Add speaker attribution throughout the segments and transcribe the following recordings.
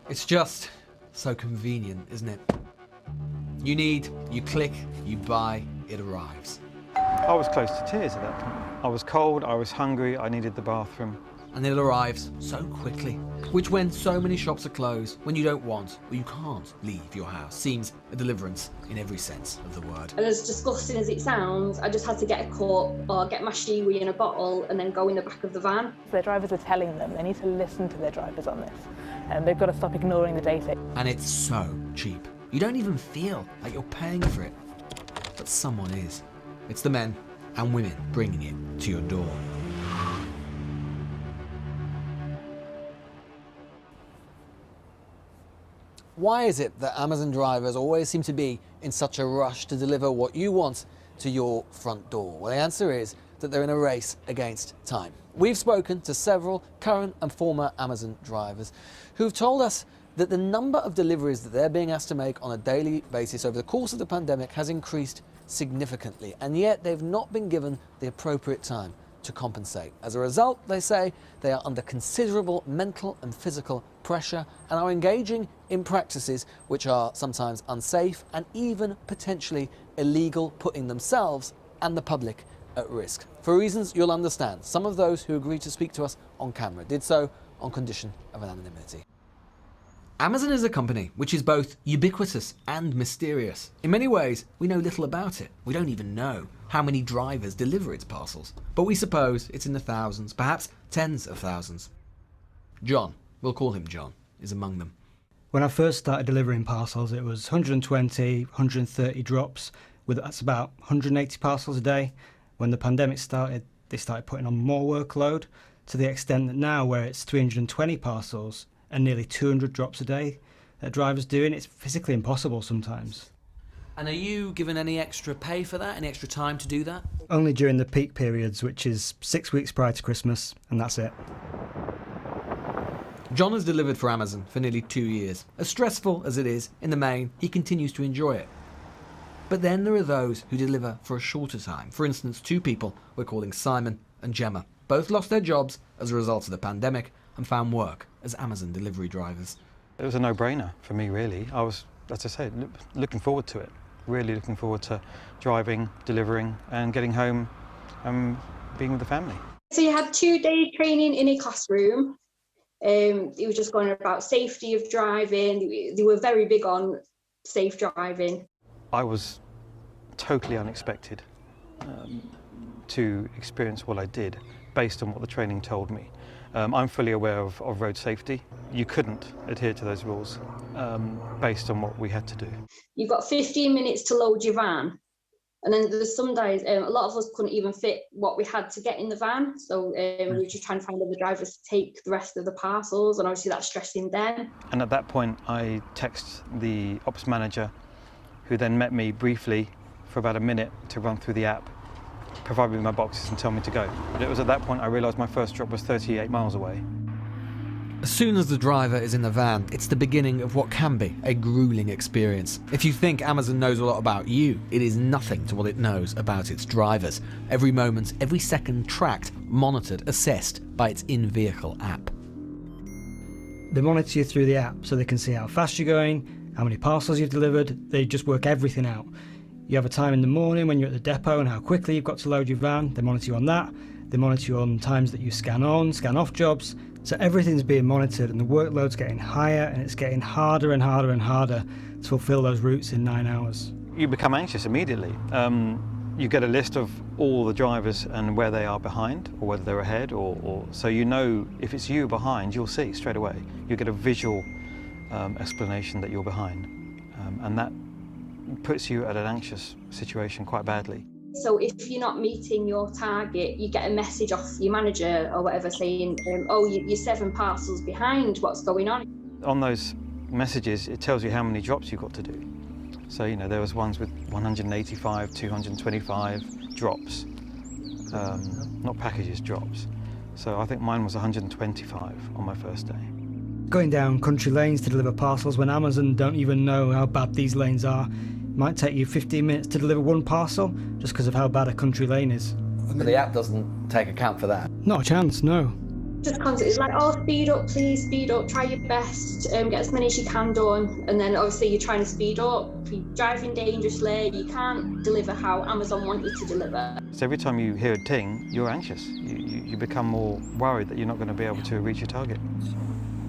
Speaker 1: It's just so convenient, isn't it? You need, you click, you buy, it arrives.
Speaker 2: I was close to tears at that point. I was cold, I was hungry, I needed the bathroom.
Speaker 1: And it arrives so quickly, which when so many shops are closed, when you don't want or you can't leave your house, seems a deliverance in every sense of the word.
Speaker 3: And as disgusting as it sounds, I just had to get a cup or get my shiwi in a bottle and then go in the back of the van.
Speaker 4: Their drivers are telling them they need to listen to their drivers on this, and they've got to stop ignoring the data.
Speaker 1: And it's so cheap. You don't even feel like you're paying for it, but someone is. It's the men and women bringing it to your door. Why is it that Amazon drivers always seem to be in such a rush to deliver what you want to your front door? Well, the answer is that they're in a race against time. We've spoken to several current and former Amazon drivers who've told us that the number of deliveries that they're being asked to make on a daily basis over the course of the pandemic has increased significantly, and yet they've not been given the appropriate time to compensate. As a result, they say they are under considerable mental and physical pressure and are engaging in practices which are sometimes unsafe and even potentially illegal, putting themselves and the public at risk. For reasons you'll understand, some of those who agreed to speak to us on camera did so on condition of anonymity. Amazon is a company which is both ubiquitous and mysterious. In many ways, we know little about it. We don't even know how many drivers deliver its parcels. But we suppose it's in the thousands, perhaps tens of thousands. John, we'll call him John, is among them.
Speaker 5: When I first started delivering parcels, it was 120, 130 drops, that's about 180 parcels a day. When the pandemic started, they started putting on more workload, to the extent that now where it's 320 parcels and nearly 200 drops a day that drivers doing, it's physically impossible sometimes.
Speaker 1: And are you given any extra pay for that, any extra time to do that?
Speaker 5: Only during the peak periods, which is 6 weeks prior to Christmas, and that's it.
Speaker 1: John has delivered for Amazon for nearly 2 years. As stressful as it is, in the main, he continues to enjoy it. But then there are those who deliver for a shorter time. For instance, two people we're calling Simon and Gemma. Both lost their jobs as a result of the pandemic and found work as Amazon delivery drivers.
Speaker 2: It was a no-brainer for me, really. I was, as I said, looking forward to it. Really looking forward to driving, delivering and getting home and being with the family.
Speaker 3: So you had 2-day training in a classroom. It was just going about safety of driving. They were very big on safe driving.
Speaker 2: I was totally unexpected to experience what I did based on what the training told me. I'm fully aware of road safety. You couldn't adhere to those rules based on what we had to do.
Speaker 3: You've got 15 minutes to load your van. And then there's some days, a lot of us couldn't even fit what we had to get in the van. So we were just trying to find other drivers to take the rest of the parcels. And obviously that's stressing them.
Speaker 2: And at that point, I texted the ops manager, who then met me briefly for about a minute to run through the app, provide me with my boxes and tell me to go. But it was at that point I realised my first drop was 38 miles away.
Speaker 1: As soon as the driver is in the van, it's the beginning of what can be a grueling experience. If you think Amazon knows a lot about you, it is nothing to what it knows about its drivers. Every moment, every second tracked, monitored, assessed by its in-vehicle app.
Speaker 5: They monitor you through the app so they can see how fast you're going, how many parcels you've delivered. They just work everything out. You have a time in the morning when you're at the depot and how quickly you've got to load your van. They monitor you on that. They monitor you on times that you scan on, scan off jobs. So everything's being monitored and the workload's getting higher and it's getting harder and harder and harder to fulfill those routes in 9 hours.
Speaker 2: You become anxious immediately. You get a list of all the drivers and where they are behind or whether they're ahead or so you know if it's you behind, you'll see straight away. You get a visual explanation that you're behind and that puts you at an anxious situation quite badly.
Speaker 3: So if you're not meeting your target, you get a message off your manager or whatever saying, oh, you're 7 parcels behind, what's going on?
Speaker 2: On those messages, it tells you how many drops you've got to do. So, you know, there was ones with 185, 225 drops, not packages, drops. So I think mine was 125 on my first day.
Speaker 5: Going down country lanes to deliver parcels when Amazon don't even know how bad these lanes are. Might take you 15 minutes to deliver 1 parcel just because of how bad a country lane is.
Speaker 1: But the app doesn't take account for that.
Speaker 5: Not a chance, no.
Speaker 3: just constantly, it's like, oh, speed up, please, speed up, try your best, get as many as you can done. And then obviously you're trying to speed up, you're driving dangerously, you can't deliver how Amazon want you to deliver.
Speaker 2: So every time you hear a ting, you're anxious. You become more worried that you're not going to be able to reach your target.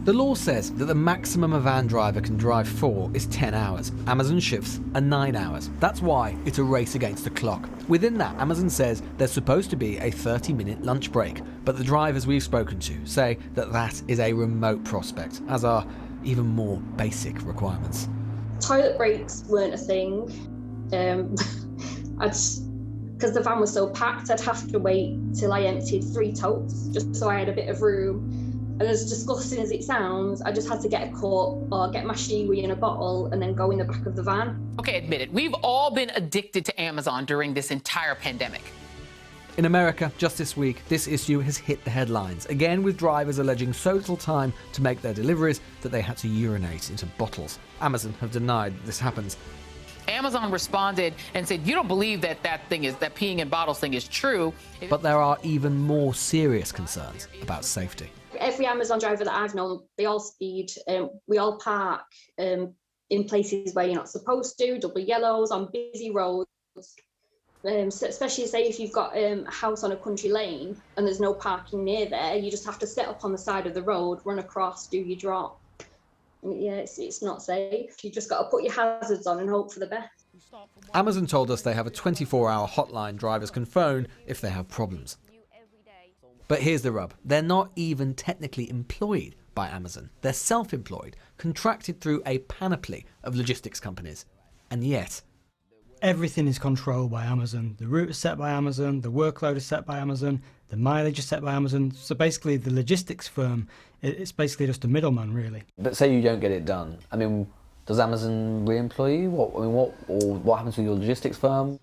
Speaker 1: The law says that the maximum a van driver can drive for is 10 hours. Amazon shifts are 9 hours. That's why it's a race against the clock. Within that, Amazon says there's supposed to be a 30-minute lunch break, but the drivers we've spoken to say that that is a remote prospect, as are even more basic requirements.
Speaker 3: Toilet breaks weren't a thing. Because the van was so packed, I'd have to wait till I emptied 3 totes just so I had a bit of room. And as disgusting as it sounds, I just had to get a cup or get my shiwi in a bottle and then go in the back of the van.
Speaker 6: Okay, admit it. We've all been addicted to Amazon during this entire pandemic.
Speaker 1: In America, just this week, this issue has hit the headlines, again with drivers alleging so little time to make their deliveries that they had to urinate into bottles. Amazon have denied that this happens.
Speaker 6: Amazon responded and said, you don't believe that peeing in bottles thing is true.
Speaker 1: But there are even more serious concerns about safety.
Speaker 3: Every Amazon driver that I've known, they all speed. We all park in places where you're not supposed to, double yellows on busy roads. So especially say if you've got a house on a country lane and there's no parking near there, you just have to set up on the side of the road, run across, do your drop. And yeah, it's not safe. You just got to put your hazards on and hope for the best.
Speaker 1: Amazon told us they have a 24-hour hotline drivers can phone if they have problems. But here's the rub. They're not even technically employed by Amazon. They're self-employed, contracted through a panoply of logistics companies. And yet,
Speaker 5: everything is controlled by Amazon. The route is set by Amazon, the workload is set by Amazon, the mileage is set by Amazon. So basically the logistics firm, it's basically just a middleman, really.
Speaker 1: but say you don't get it done. I mean, does Amazon re-employ you? What happens with your logistics firm?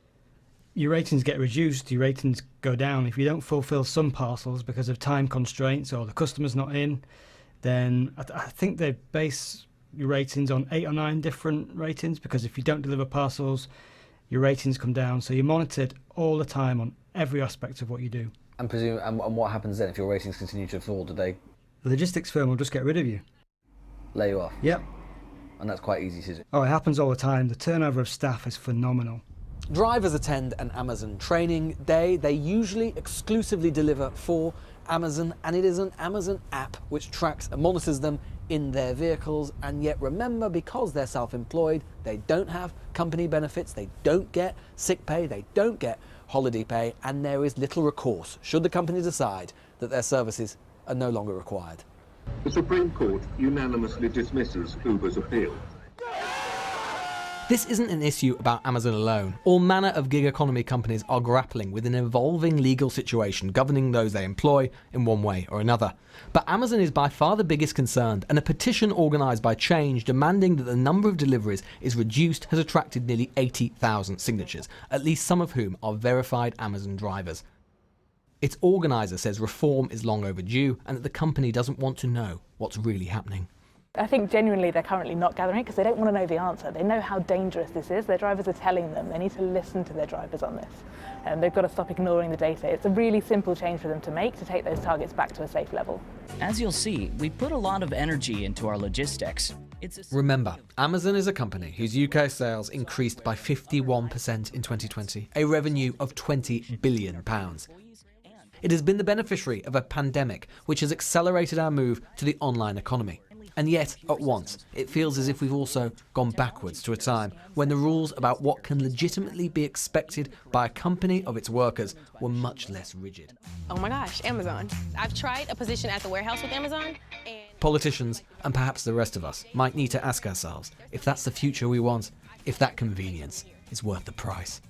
Speaker 5: Your ratings get reduced, your ratings go down. If you don't fulfill some parcels because of time constraints or the customer's not in, then I think they base your ratings on 8 or 9 different ratings, because if you don't deliver parcels, your ratings come down. So you're monitored all the time on every aspect of what you do.
Speaker 1: And what happens then if your ratings continue to fall? Do they
Speaker 5: The logistics firm will just get rid of you.
Speaker 1: lay you off?
Speaker 5: Yep.
Speaker 1: And that's quite easy to do.
Speaker 5: Oh, it happens all the time. The turnover of staff is phenomenal.
Speaker 1: Drivers attend an Amazon training day. They usually exclusively deliver for Amazon, and it is an Amazon app which tracks and monitors them in their vehicles. And yet remember, because they're self-employed, they don't have company benefits, they don't get sick pay, they don't get holiday pay, and there is little recourse should the company decide that their services are no longer required.
Speaker 7: The Supreme Court unanimously dismisses Uber's appeal.
Speaker 1: This isn't an issue about Amazon alone. All manner of gig economy companies are grappling with an evolving legal situation governing those they employ in one way or another. But Amazon is by far the biggest concerned, and a petition organised by Change demanding that the number of deliveries is reduced has attracted nearly 80,000 signatures, at least some of whom are verified Amazon drivers. Its organiser says reform is long overdue and that the company doesn't want to know what's really happening.
Speaker 4: I think genuinely they're currently not gathering it because they don't want to know the answer. They know how dangerous this is. Their drivers are telling them they need to listen to their drivers on this. And they've got to stop ignoring the data. It's a really simple change for them to make to take those targets back to a safe level.
Speaker 8: As you'll see, we put a lot of energy into our logistics.
Speaker 1: Remember, Amazon is a company whose UK sales increased by 51% in 2020, a revenue of £20 billion. It has been the beneficiary of a pandemic which has accelerated our move to the online economy. And yet, at once, it feels as if we've also gone backwards to a time when the rules about what can legitimately be expected by a company of its workers were much less rigid.
Speaker 9: Oh my gosh, Amazon. I've tried a position at the warehouse with Amazon.
Speaker 1: Politicians, and perhaps the rest of us, might need to ask ourselves if that's the future we want, if that convenience is worth the price.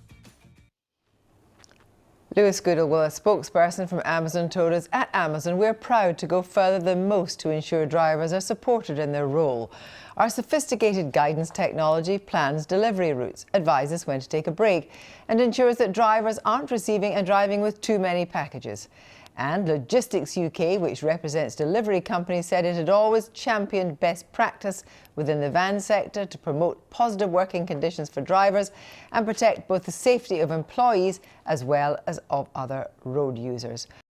Speaker 10: Lewis Goodall, a spokesperson from Amazon, told us at Amazon we're proud to go further than most to ensure drivers are supported in their role. Our sophisticated guidance technology plans delivery routes, advises when to take a break, and ensures that drivers aren't receiving and driving with too many packages. And Logistics UK, which represents delivery companies, said it had always championed best practice within the van sector to promote positive working conditions for drivers and protect both the safety of employees as well as of other road users.